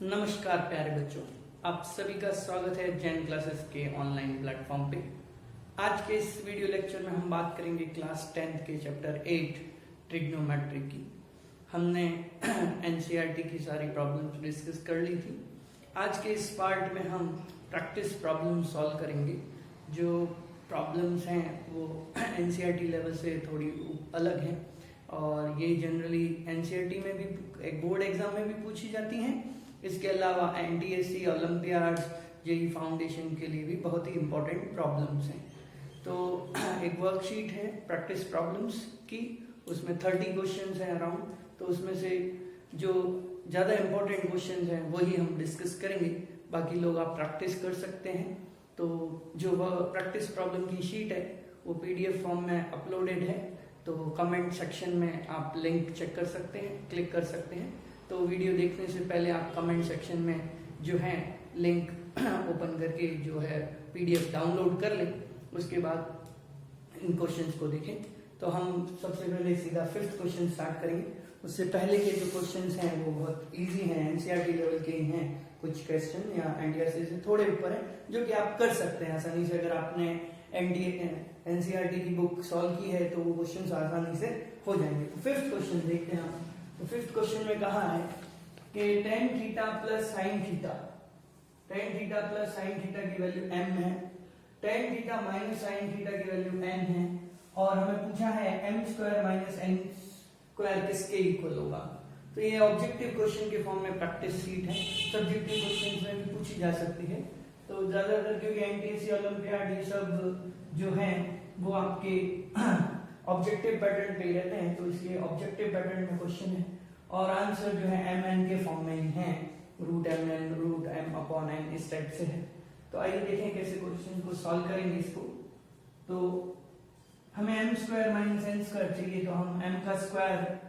नमस्कार प्यारे बच्चों, आप सभी का स्वागत है जैन क्लासेस के ऑनलाइन प्लेटफॉर्म पे। आज के इस वीडियो लेक्चर में हम बात करेंगे क्लास 10th के चैप्टर 8 ट्रिग्नोमेट्री की। हमने एनसीईआरटी की सारी प्रॉब्लम्स डिस्कस कर ली थी। आज के इस पार्ट में हम प्रैक्टिस प्रॉब्लम सॉल्व करेंगे। जो प्रॉब्लम्स हैं वो एनसीईआरटी लेवल से थोड़ी अलग हैं और ये जनरली एनसीईआरटी में भी एक बोर्ड एग्जाम में भी पूछी जाती हैं। इसके अलावा एनटीएससी, ओलंपियाड्स, जेई फाउंडेशन के लिए भी बहुत ही इंपॉर्टेंट प्रॉब्लम्स हैं। तो एक वर्कशीट है प्रैक्टिस प्रॉब्लम्स की, उसमें 30 क्वेश्चंस हैं अराउंड। तो उसमें से जो ज़्यादा इंपॉर्टेंट क्वेश्चंस हैं वही हम डिस्कस करेंगे, बाकी लोग आप प्रैक्टिस कर सकते हैं। तो जो प्रैक्टिस प्रॉब्लम की शीट है वो पीडीएफ फॉर्म में अपलोडेड है, तो कमेंट सेक्शन में आप लिंक चेक कर सकते हैं, क्लिक कर सकते हैं। तो वीडियो देखने से पहले आप कमेंट सेक्शन में जो है लिंक ओपन करके जो है पीडीएफ डाउनलोड कर लें, उसके बाद इन क्वेश्चंस को देखें। तो हम सबसे पहले सीधा 5th क्वेश्चन स्टार्ट करेंगे। उससे पहले के जो क्वेश्चंस हैं वो बहुत इजी हैं, एनसीईआरटी लेवल के ही हैं। कुछ क्वेश्चन या एनटीआरसी से थोड़े ऊपर है, जो कि आप कर सकते हैं आसानी से। अगर आपने एनसीईआरटी की बुक सॉल्व की है तो वो क्वेश्चन आसानी से हो जाएंगे। तो 5th क्वेश्चन देखते हैं हम। तो 5th क्वेश्चन में कहा है कि tan theta plus sine theta, tan theta plus sine theta की वैल्यू m है, tan theta minus sine theta की वैल्यू n है, और हमें पूछा है m square minus n square किसके इक्वल होगा। तो ये ऑब्जेक्टिव क्वेश्चन के फॉर्म में प्रैक्टिस शीट है, सब्जेक्टिव क्वेश्चन में भी पूछी जा सकती है। तो ज्यादातर क्योंकि एनटीएससी, ओलंपियाड ये सब जो है वो आपके ऑब्जेक्टिव पैटर्न पे रहते हैं, तो इसलिए ऑब्जेक्टिव पैटर्न में क्वेश्चन है और आंसर जो है एम एन के फॉर्म में ही है, root M N root M upon N इस टाइप से है। तो आइए देखें कैसे क्वेश्चन को सॉल्व करेंगे इसको। तो हमें M square minus N square चाहिए, तो हम एम का स्क्वायर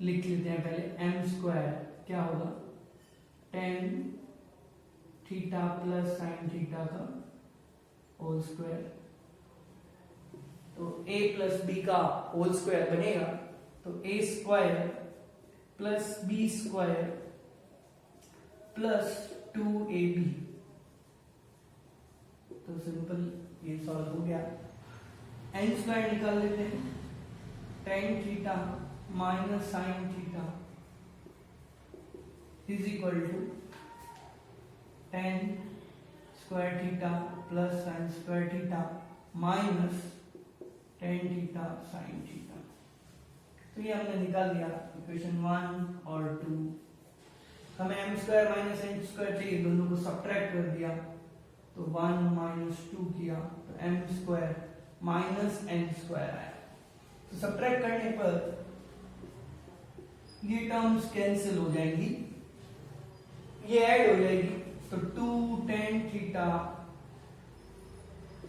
लिख लेते हैं पहले। एम स्क्वायर क्या होगा, tan theta plus sine theta का होल स्क्वायर। तो a प्लस बी का होल स्क्वायर बनेगा, तो a square plus B square plus 2ab। तो सिंपल ये सॉल्व हो गया। n स्क्वायर निकाल लेते हैं, tan theta minus sine theta is equal to tan square theta plus sine square theta minus tan theta sine theta. तो ये हमने निकाल दिया इक्वेशन 1 और 2। हमें m square minus n square चाहिए, दोनों को सब्ट्रैक्ट कर दिया तो 1 माइनस 2 किया तो m square minus n square आया। तो सब्ट्रैक्ट करने पर ये टर्म्स कैंसिल हो जाएंगी, ये ऐड हो जाएगी, तो 2 tan theta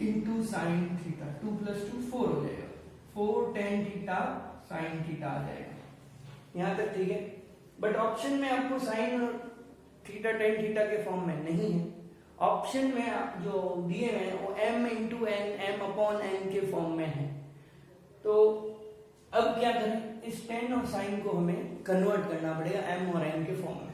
into sine theta, 2 plus 2 4 हो जाएगा, 4 tan थीटा साइन थीटा आ जाएगा। यहां तक ठीक है। बट ऑप्शन में आपको साइन और थीटा tan थीटा के फॉर्म में नहीं है। ऑप्शन में जो दिए हैं वो m into N, m upon n के फॉर्म में है। तो अब क्या करें, इस tan और साइन को हमें कन्वर्ट करना पड़ेगा m और n के फॉर्म में।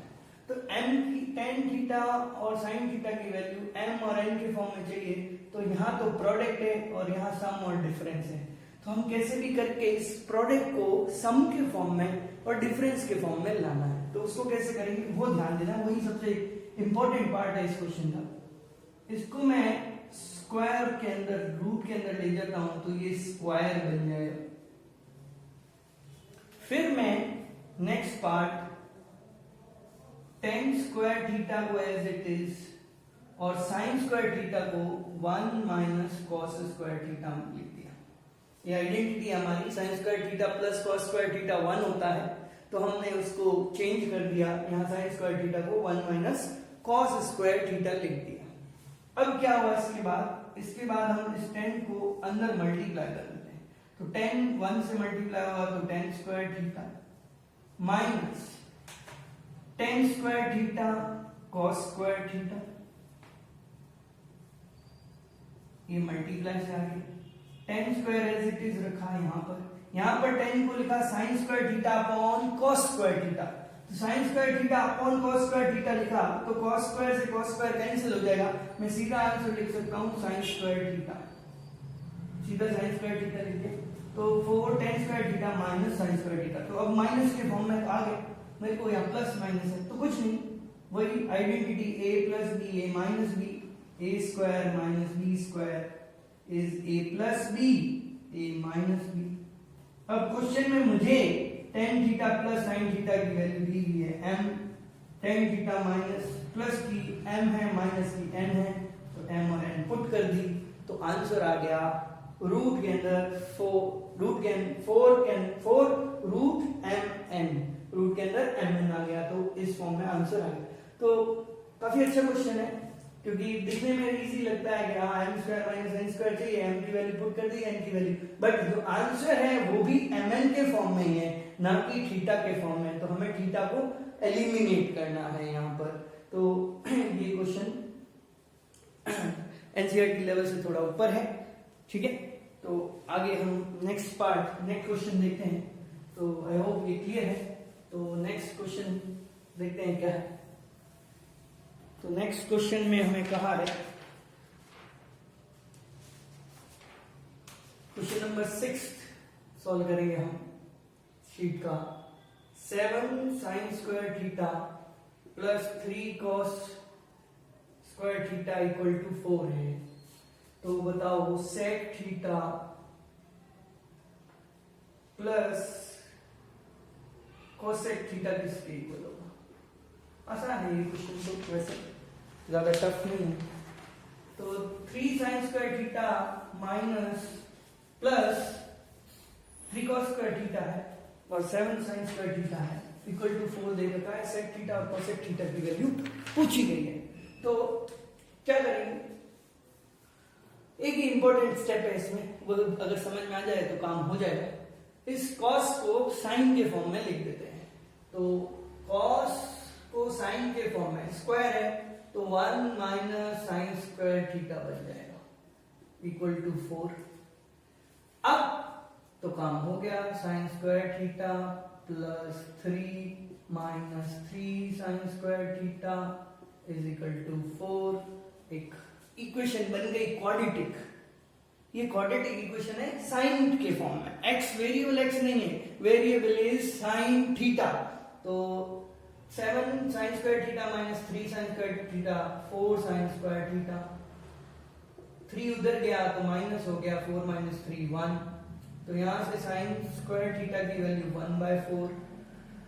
तो m की tan थीटा और साइन थीटा की वैल्यू m और n के फॉर्म में चाहिए, तो यहाँ तो प्रोडक्ट है और यहाँ सम और डिफरेंस है। तो हम कैसे भी करके इस प्रोडक्ट को सम के फॉर्म में और डिफरेंस के फॉर्म में लाना है। तो उसको कैसे करेंगे वो ध्यान देना, वही सबसे इंपॉर्टेंट पार्ट है इस क्वेश्चन का। इसको मैं स्क्वायर के अंदर, रूट के अंदर ले जाता हूं तो ये स्क्वायर बन जाएगा। फिर मैं next part tan square theta को एज इट इज और साइन स्क्वायर थीटा को 1 माइनस कॉस स्क्वायर थीटा लिख दिया। ये आइडेंटिटी हमारी, sine square theta plus cos square theta 1 होता है, तो हमने उसको चेंज कर दिया, यहाँ साइन स्क्वायर थीटा को 1 माइनस कॉस स्क्वायर थीटा लिख दिया। अब क्या हुआ इसके बाद हम इस tan को अंदर मल्टीप्लाई कर देते हैं। तो tan 1 से मल्टीप्लाई होगा तो tan square theta minus tan square theta cos square theta, ये मल्टीप्लाई से आ गया। tan square as it is रखा यहाँ पर tan को लिखा sine square theta upon cos square theta. तो sine square theta upon cos square theta लिखा तो कॉस स्क्वायर से कॉस स्क्वायर कैंसिल हो जाएगा, मैं सीधा आंसर लिख सकता हूँ साइन स्क्वायर थीटा, सीधा साइन स्क्वायर थीटा लिखिए तो 4 tan square theta minus sign square theta. तो अब माइनस के फॉर्म में आ गए, मेरे को यहाँ प्लस माइनस है तो कुछ नहीं, वही identity a plus B A minus B, A square minus B square is A plus B A minus B. अब क्वेश्चन में मुझे tan theta plus sin theta की वैल्यू दी हुई है m, tan theta minus plus की m है minus की n है, तो m और n पुट कर दी तो आंसर आ गया रूट के अंदर 4 रूट mn, रूट के अंदर mn आ गया तो इस फॉर्म में आंसर आ गया। तो काफी अच्छा क्वेश्चन है क्योंकि दिखने में इजी लगता है कि हाँ m square minus n square चाहिए, m की वैल्यू पुट कर दी n की वैल्यू, बट जो आंसर है वो भी mn के फॉर्म में ही है ना कि थीटा के फॉर्म में, तो हमें थीटा को एलिमिनेट करना है यहाँ पर। तो ये क्वेश्चन एनसीईआरटी लेवल से थोड़ा ऊपर है, ठीक है। तो आगे हम नेक्स्ट क्वेश्चन देखते हैं। तो आई होप ये क्लियर है। तो नेक्स्ट क्वेश्चन देखते हैं क्या है। तो नेक्स्ट क्वेश्चन में हमें कहा है, क्वेश्चन नंबर 6 सॉल्व करेंगे हम शीट का। 7 sin square theta plus 3 cos square theta equal to 4 है। तो बताओ sec theta plus cosec theta किसके इक्वल होगा। आसान है ये क्वेश्चन, तो वैसे ज्यादा टफ नहीं है। तो 3 sin square theta minus plus 3 cos square theta है और 7 sin स्क्वायर थीटा है इक्वल टू 4 दे रखा है। sec थीटा और cosec थीटा की वैल्यू पूछी गई है। तो क्या करेंगे, एक ही इंपॉर्टेंट स्टेप है इसमें, वो अगर समझ में आ जाए तो काम हो जाएगा। इस cos को sin के फॉर्म में लिख देते हैं। तो cos को sin के फॉर्म में, स्क्वायर है तो 1 माइनस साइन स्क्वायर थीटा बन जाएगा इक्वल टू 4। अब तो काम हो गया, sine square theta plus 3 minus 3 sine square theta is equal to 4। एक इक्वेशन बन गई क्वाड्रेटिक। ये क्वाड्रेटिक इक्वेशन है साइन के फॉर्म में। x वेरिएबल x नहीं है, वेरिएबल इज साइन थीटा। तो 7 sine square theta minus 3 sine square theta 4 sine square theta. 3 उधर गया तो माइनस हो गया, 4 माइनस 3 1। तो यहां से साइन स्क्वायर थीटा की वैल्यू 1/4,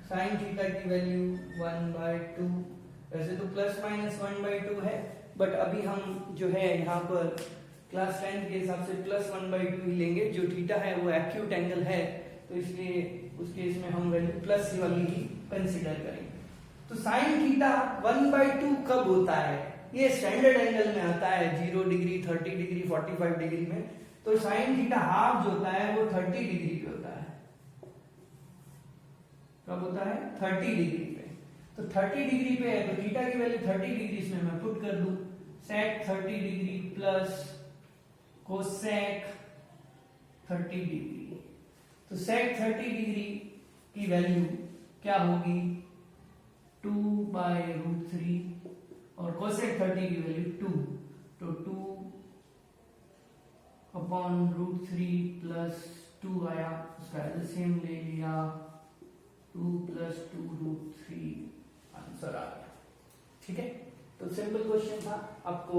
साइन थीटा की वैल्यू 1/2। वैसे तो प्लस माइनस 1/2 है, बट अभी हम जो है यहाँ पर क्लास 10 के हिसाब से प्लस 1/2 ही लेंगे। जो थीटा है वो एक्यूट एंगल है, तो इसलिए उस केस में हम वैल्यू प्लस वाली ही कंसीडर करेंगे। तो साइन थीटा 1/2 कब होता है, ये स्टैंडर्ड एंगल में आता है 0 डिग्री 30 डिग्री 45 डिग्री में। तो साइन थीटा हाफ जो होता है वो 30 डिग्री पे होता है। कब होता है, 30 डिग्री पे। तो 30 डिग्री पे है तो थीटा की वैल्यू 30 डिग्री इसमें मैं पुट कर दूं, sec 30 degree plus cosec 30 degree. तो sec 30 डिग्री की वैल्यू क्या होगी 2/√3 और cosec 30 की वैल्यू 2। तो 2/√3 प्लस 2 आया, उसका एलसीएम ले लिया 2 प्लस 2√3 आंसर आ गया। ठीक है, तो सिंपल क्वेश्चन था। आपको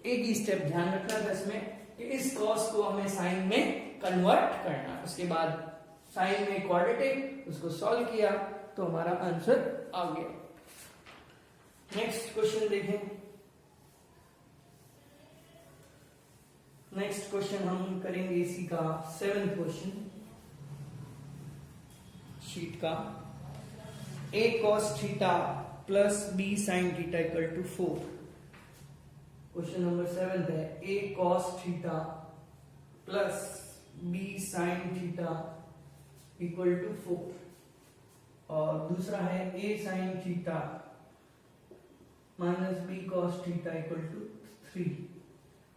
एक ही स्टेप ध्यान रखना था इसमें कि इस cos को हमें साइन में कन्वर्ट करना। उसके बाद साइन में क्वाड्रेटिक, उसको सॉल्व किया तो हमारा आंसर आ गया। नेक्स्ट क्वेश्चन देखें। नेक्स्ट क्वेश्चन हम करेंगे इसी का 7th क्वेश्चन शीट का। a cos theta plus b sin theta equal to 4। Question number 7 है a cos theta plus b sin theta equal to 4 और दूसरा है a sin theta minus b cos theta equal to 3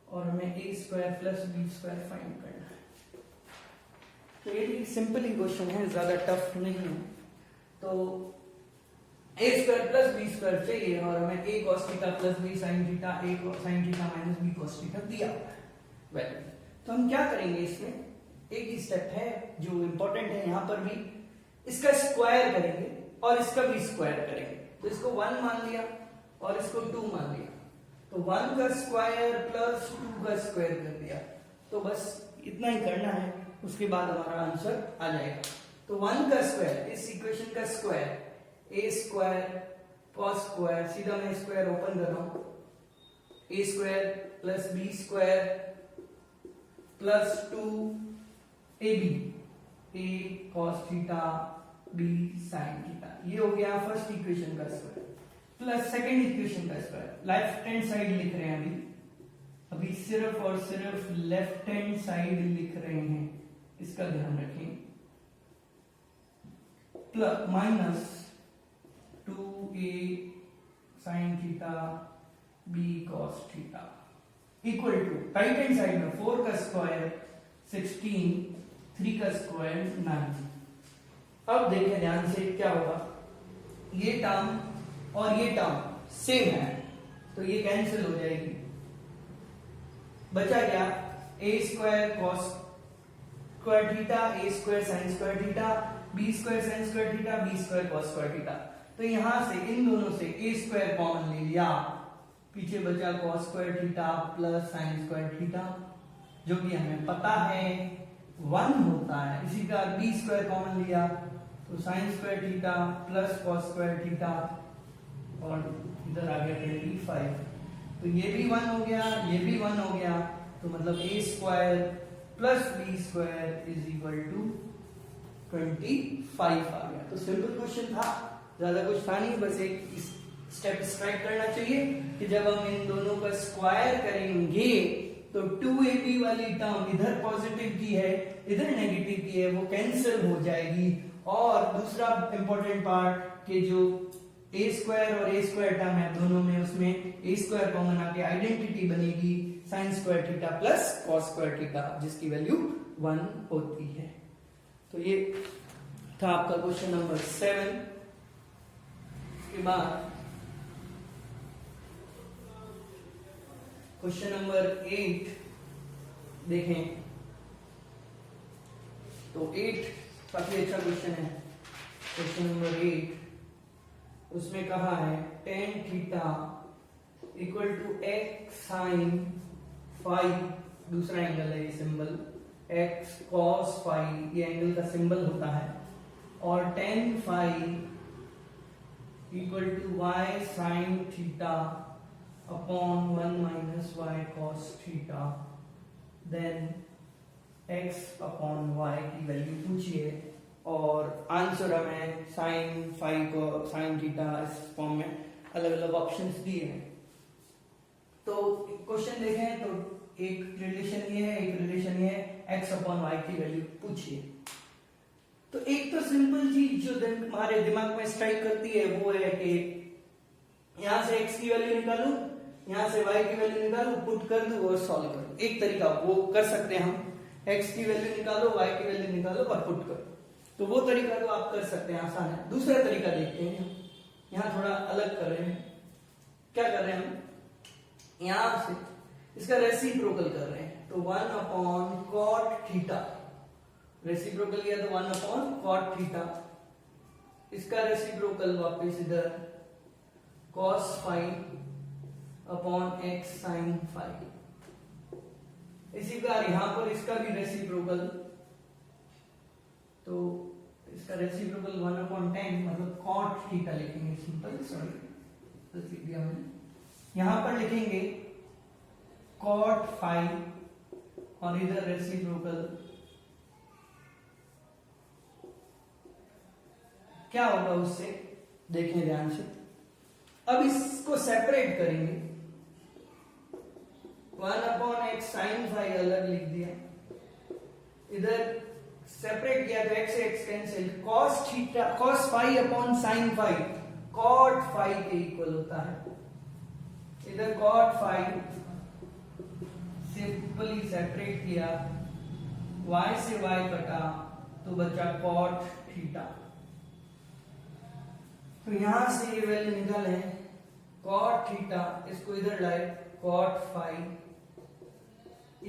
और हमें a square plus b square find करना है। तो ये भी सिंपल ही क्वेश्चन है, ज्यादा टफ नहीं है। तो A square plus B square चाहिए और हमें A cos theta plus B sin theta A sin theta minus B cos theta दिया हुआ है वैल्यू। तो हम क्या करेंगे, इसमें एक ही स्टेप है जो इंपॉर्टेंट है, यहां पर भी इसका स्क्वायर करेंगे और इसका भी स्क्वायर करेंगे। तो इसको 1 मान लिया और इसको 2 मान लिया, तो 1 का स्क्वायर प्लस 2 का स्क्वायर कर दिया। तो बस इतना ही करना है, उसके बाद हमारा आंसर आ जाएगा। तो 1 का स्क्वायर, इस इक्वेशन का square A square cos square, सीधा मैं स्क्वायर ओपन कर रहा हूं, A square plus B square plus 2 A B, A cos theta B sine theta, ये हो गया फर्स्ट इक्वेशन का स्क्वायर प्लस सेकंड इक्वेशन का स्क्वायर। लेफ्ट हैंड साइड लिख रहे हैं अभी सिर्फ और सिर्फ लेफ्ट हैंड साइड लिख रहे हैं, इसका ध्यान रखें। Plus minus 2a sin theta b cos theta equal to right hand side में 4 का स्क्वायर 16, 3 का स्क्वायर 9। अब देखें ध्यान से क्या होगा, ये टर्म और ये टर्म सेम है तो ये कैंसिल हो जाएगी, बचा क्या a square cos square theta, a square sin square theta, b square sin square theta, b square cos square theta. तो यहां से इन दोनों से a स्क्वायर कॉमन ले लिया, पीछे बचा cos square theta plus sin square theta, जो कि हमें पता है 1 होता है। इसी का b स्क्वायर कॉमन लिया तो sin square theta plus cos square theta और इधर आ गया 25। तो ये भी 1 हो गया, ये भी 1 हो गया, तो मतलब a square plus b square is equal to 25 आ गया। तो सिंपल क्वेश्चन था, ज्यादा कुछ था नहीं, बस एक स्टेप स्ट्राइक करना चाहिए कि जब हम इन दोनों का स्क्वायर करेंगे तो 2ab वाली टर्म इधर पॉजिटिव की है इधर नेगेटिव की है, वो कैंसिल हो जाएगी। और दूसरा इंपॉर्टेंट पार्ट कि जो a स्क्वायर और a स्क्वायर टर्म है दोनों में, उसमें a स्क्वायर कॉमन आके आइडेंटिटी बनेगी sin square theta plus cos square theta, जिसकी वैल्यू 1 होती है। तो ये था आपका क्वेश्चन नंबर 7। के बाद क्वेश्चन नंबर 8 देखें, तो 8 काफी अच्छा क्वेश्चन है। क्वेश्चन नंबर 8 उसमें कहा है tan theta equal to x sine phi, दूसरा एंगल है ये सिंबल, x cos फाई ये एंगल का सिंबल होता है, और tan phi equal to y sin theta upon 1 minus y cos theta, then x upon y की वैल्यू पूछिए और आंसर हमें sin फाई को sin थीटा इस फॉर्म में अलग अलग ऑप्शंस दिए हैं। तो क्वेश्चन देखें तो एक रिलेशन ये है, एक रिलेशन ये है, x अपॉन y की वैल्यू पूछिए। तो एक तो सिंपल चीज जो हमारे दिमाग में स्ट्राइक करती है वो है कि यहां से x की वैल्यू निकालूं, यहां से y की वैल्यू निकालूं, पुट कर दूं और सॉल्व करूं। एक तरीका वो कर सकते हैं हम, x की वैल्यू निकालो, y की वैल्यू निकालो और पुट करो, तो वो तरीका तो आप कर सकते हैं, आसान है। दूसरा तरीका देखते हैं, यहाँ थोड़ा अलग कर रहे हैं। क्या कर रहे हैं हम, यहां से इसका रेसिप्रोकल कर रहे हैं, तो 1 अपॉन कॉट थीटा, रेसिप्रोकल किया तो 1 अपॉन कॉट थीटा, इसका रेसिप्रोकल वापस इधर cos phi upon x sin phi, इसी प्रकार यहां पर इसका भी रेसिप्रोकल, तो इसका रेसिप्रोकल 1 अपॉन 10 मतलब cot थीटा लिखेंगे, सिंपल, सॉरी लिख दिया मैंने, यहां पर लिखेंगे cot फाई और इधर रेसिप्रोकल, क्या होगा उससे देखें ध्यान से। अब इसको सेपरेट करेंगे, 1 अपॉन x sin फाई अलग लिख दिया, इधर सेपरेट किया तो x से x cancel, cos theta cos phi upon sin phi cot phi के इक्वल होता है, इधर cot फाई सिंपली सेपरेट किया, y से y कटा तो बचा cot थीटा, तो यहां से ये वैल्यू निकाले cot थीटा, इसको इधर लाए cot phi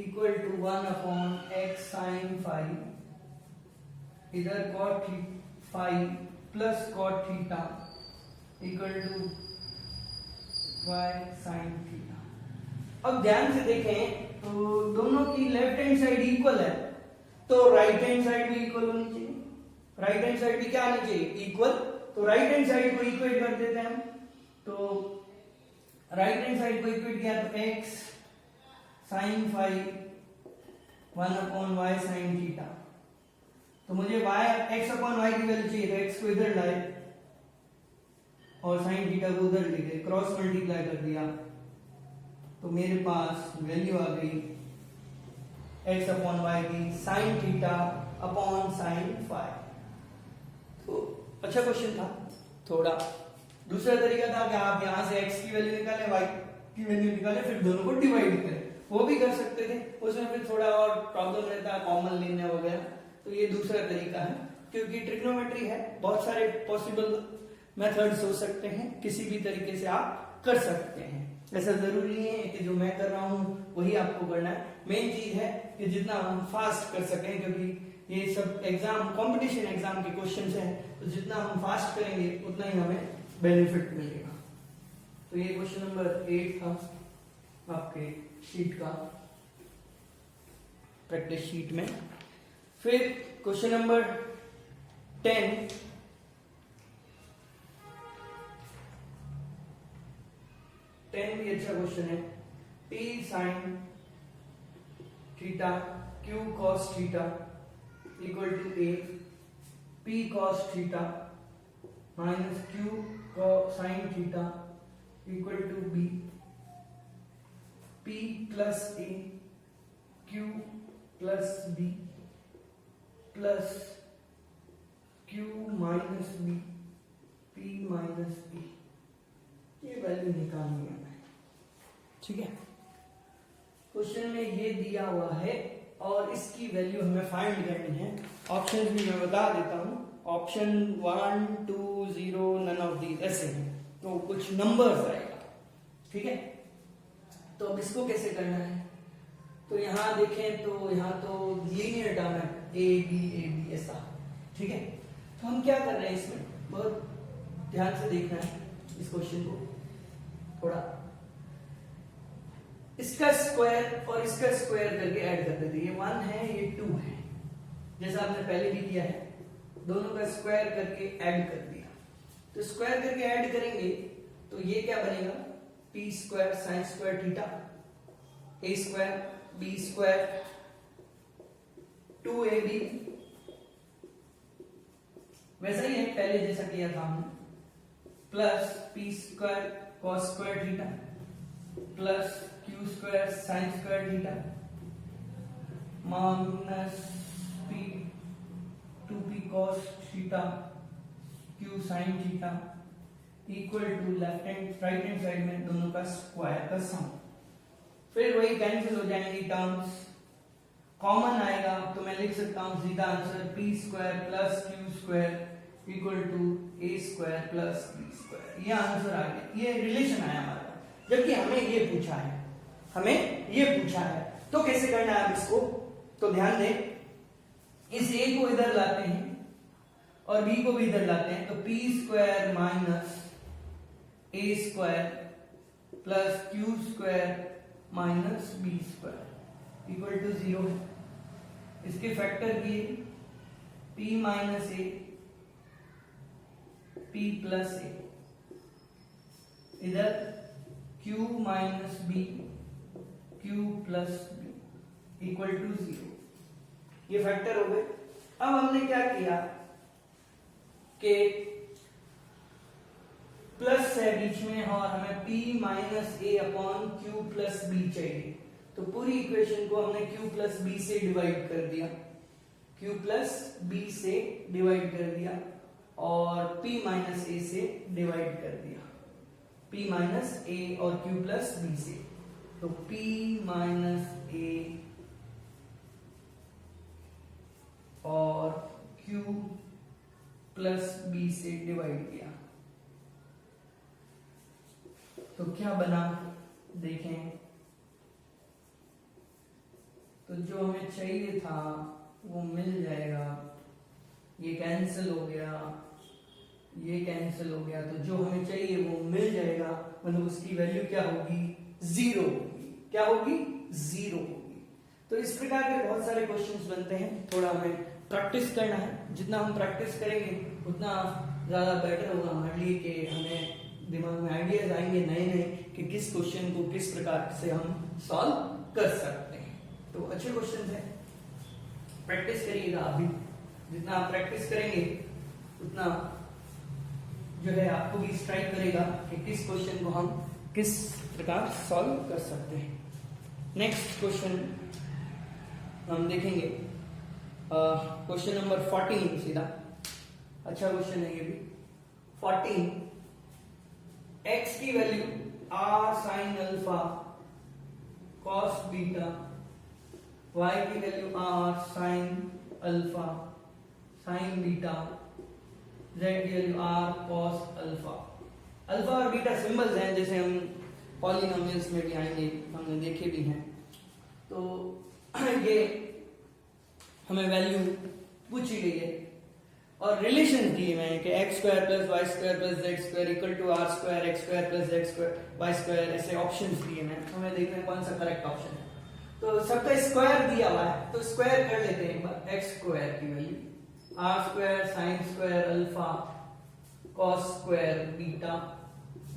equal to 1 upon x sine phi, इधर cot phi plus cot theta equal to y sine theta. अब ध्यान से देखें तो दोनों की लेफ्ट हैंड साइड इक्वल है, तो राइट हैंड साइड भी इक्वल होनी चाहिए। राइट हैंड साइड भी क्या आनी चाहिए? इक्वल। तो राइट हैंड साइड को इक्वेट कर देते हैं हम। तो राइट हैंड साइड को इक्वेट किया तो x sine phi 1 upon y sine theta. तो मुझे x अपॉन y की वैल्यू चाहिए, तो x को इधर लाए और साइन थीटा को उधर ले गए, क्रॉस मल्टीप्लाई कर दिया, तो मेरे पास वैल्यू आ गई x अपॉन y की sine theta upon sine phi. तो अच्छा क्वेश्चन था। थोड़ा दूसरा तरीका था कि आप यहां से x की वैल्यू निकालें, y की वैल्यू निकालें, फिर दोनों को डिवाइड करें, वो भी कर सकते थे। उसमें फिर थोड़ा और प्रॉब्लम रहता है, कॉमन लेने वगैरह। तो ये दूसरा तरीका है, क्योंकि ट्रिग्नोमेट्री है, बहुत सारे पॉसिबल मेथड्स हो सकते हैं, किसी भी तरीके से आप कर सकते हैं। ऐसा जरूरी नहीं है कि जो मैं कर रहा हूं वही आपको करना है। मेन चीज है कि जितना हम फास्ट कर सकें, क्योंकि ये सब एग्जाम कंपटीशन एग्जाम के क्वेश्चंस हैं, तो जितना हम फास्ट करेंगे उतना ही हमें बेनिफिट मिलेगा। तो ये क्वेश्चन नंबर 8 था आपके शीट का, प्रैक्टिस शीट में। फिर क्वेश्चन नंबर 10 भी अच्छा क्वेश्चन है। t sine theta q cos theta equal to a, p cos theta minus q sine theta equal to b, p plus a q plus b plus q minus b p minus a। ये value निकालनी है, ठीक है। Question में ये दिया हुआ है और इसकी वैल्यू हमें फाइंड करनी है। ऑप्शंस भी मैं बता देता हूं। ऑप्शन 1 2 0 नन ऑफ दीज ऐसे हैं, तो कुछ नंबर्स आएगा, ठीक है। तो अब इसको कैसे करना है? तो यहां देखें तो यहां तो लीनियर टर्म है ए बी ऐसा, ठीक है। तो हम क्या कर रहे हैं इसमें, बहुत ध्यान से देखना है इस क्वेश्चन को। थोड़ा इसका स्क्वायर और इसका स्क्वायर करके ऐड कर देते, ये 1 है ये 2 है, जैसा आपने पहले भी किया है। दोनों का स्क्वायर करके ऐड कर दिया, तो स्क्वायर करके ऐड करेंगे तो ये क्या बनेगा, p square sine square theta a square b square 2ab, वैसा ही है पहले जैसा किया था हमने, plus p square cos square theta plus q square sine square theta minus p 2p cos theta q sine theta equal to left hand right hand side में दोनों का स्क्वायर का सम। फिर वही कैंसिल हो जाएंगे टर्म्स, कॉमन आएगा तो मैं लिख सकता हूं सीधा answer p square plus q square equal to a square plus b square. ये आंसर आ गया, ये रिलेशन आया हमारा। जबकि हमें ये पूछा है, हमें ये पूछा है, तो कैसे करना है अब इसको? तो ध्यान दें, इस a को इधर लाते हैं और b को भी इधर लाते हैं, तो p square minus a square plus q square minus b square equal to 0 है। इसके फैक्टर किए p minus a p plus a, इधर q minus b q plus b equal to 0। ये फैक्टर हो गए। अब हमने क्या किया कि प्लस है बीच में और हमें p minus a upon q plus b चाहिए, तो पूरी इक्वेशन को हमने q प्लस b से डिवाइड कर दिया, q प्लस b से डिवाइड कर दिया और p माइनस a से डिवाइड कर दिया, p माइनस a और q प्लस b से। तो p माइनस a और q प्लस b से डिवाइड किया, तो क्या बना देखें, तो जो हमें चाहिए था वो मिल जाएगा, ये कैंसिल हो गया, ये कैंसिल हो गया, तो जो हमें चाहिए वो मिल जाएगा, मतलब उसकी वैल्यू क्या होगी, 0 होगी। क्या होगी, 0 होगी। तो इस प्रकार के बहुत सारे क्वेश्चंस बनते हैं, थोड़ा हमें प्रैक्टिस करना है, जितना हम प्रैक्टिस करेंगे उतना ज्यादा बेटर होगा हमारे लिए, कि हमें दिमाग में आइडियाज आएंगे नए नए कि किस क्वेश्चन को किस प्रकार से हम सॉल्व कर सकते हैं। तो अच्छे क्वेश्चन है, प्रैक्टिस करिएगा। अभी जितना आप प्रैक्टिस करेंगे उतना जो है आपको भी स्ट्राइक करेगा कि किस क्वेश्चन को हम किस प्रकार सॉल्व कर सकते हैं। नेक्स्ट क्वेश्चन हम देखेंगे, क्वेश्चन नंबर 14 सीधा, अच्छा क्वेश्चन है ये भी। 14, x की value r sin alpha cos beta, y की value r sin alpha sin beta, z की value r cos alpha. Alpha और बीटा सिंबल्स हैं, जैसे हम पॉलिनोमियल्स में भी आएंगे, हमने देखे भी हैं। तो ये हमें वैल्यू पूछी गई है और रिलेशन दिए हुए हैं कि x square plus Y square plus Z square equal to R square X square plus Z square Y square, ऐसे ऑप्शंस दिए हैं। हमें देखना है कौन सा करेक्ट ऑप्शन है। तो सबका स्क्वायर दिया हुआ है, तो स्क्वायर कर लेते हैं एक बार। x स्क्वायर की value R square sine square alpha cos square beta,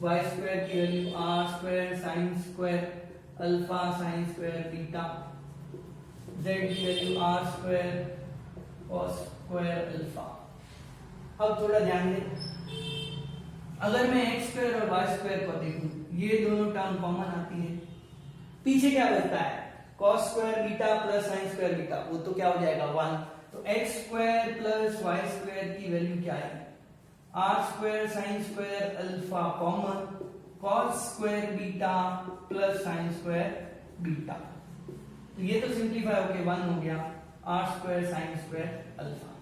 Y square की value R square sine square alpha sine square beta, z की value R square cos square alpha. अब थोड़ा ध्यान दें, अगर मैं x स्क्वायर और वाई स्क्वायर को देखूं, ये दोनों टर्म कॉमन आती है, पीछे क्या बचता है, cos square beta plus sine square beta, वो तो क्या हो जाएगा 1। तो x square plus Y square की वैल्यू क्या है, r square sine square alpha common cos square beta plus sine square beta, तो ये तो सिंप्लीफाई होके 1 हो गया, r square sine square alpha.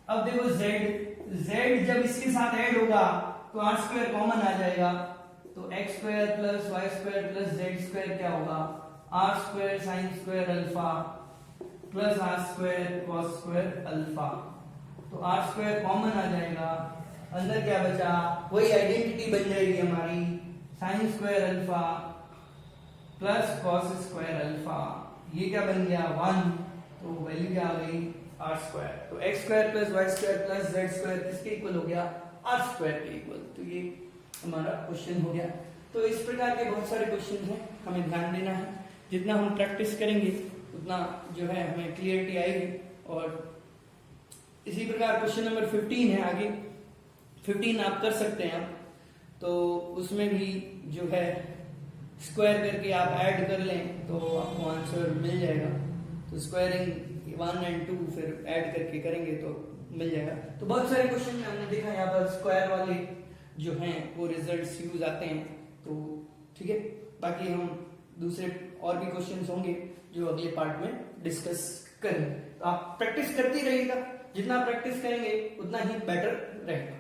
अब देखो z जब इसके साथ ऐड होगा तो r स्क्वायर कॉमन आ जाएगा, तो x square plus Y square plus Z square क्या होगा, r square sine square alpha plus r square cos square alpha. तो r स्क्वायर कॉमन आ जाएगा, अंदर क्या बचा, वही आइडेंटिटी बन जाएगी हमारी, sine square alpha plus cos square alpha, ये क्या बन गया 1, तो वैल्यू क्या आ गई r स्क्वायर। तो x square plus Y square plus Z square किसके इक्वल हो गया, r स्क्वायर के इक्वल। तो ये हमारा क्वेश्चन हो गया। तो इस प्रकार के बहुत सारे क्वेश्चन हैं, हमें ध्यान देना है, जितना हम प्रैक्टिस करेंगे उतना जो है हमें क्लियरिटी आएगी। और इसी प्रकार क्वेश्चन नंबर 15 है, आगे 15 आप कर सकते हैं आप, तो उसमें भी जो है स्क्वायर करके आप ऐड कर लें तो आपको आंसर मिल जाएगा। तो स्क्वायरिंग 1 और 2 फिर ऐड करके करेंगे तो मिल जाएगा। तो बहुत सारे क्वेश्चन में हमने देखा यहाँ पर स्क्वायर वाले जो हैं वो रिजल्ट्स यूज आते हैं, तो ठीक है। बाकी हम दूसरे और भी क्वेश्चंस होंगे जो अगले पार्ट में डिस्कस करेंगे। तो आप प्रैक्टिस करते रहिएगा, जितना प्रैक्टिस करेंगे उतना ही बेटर रहेगा।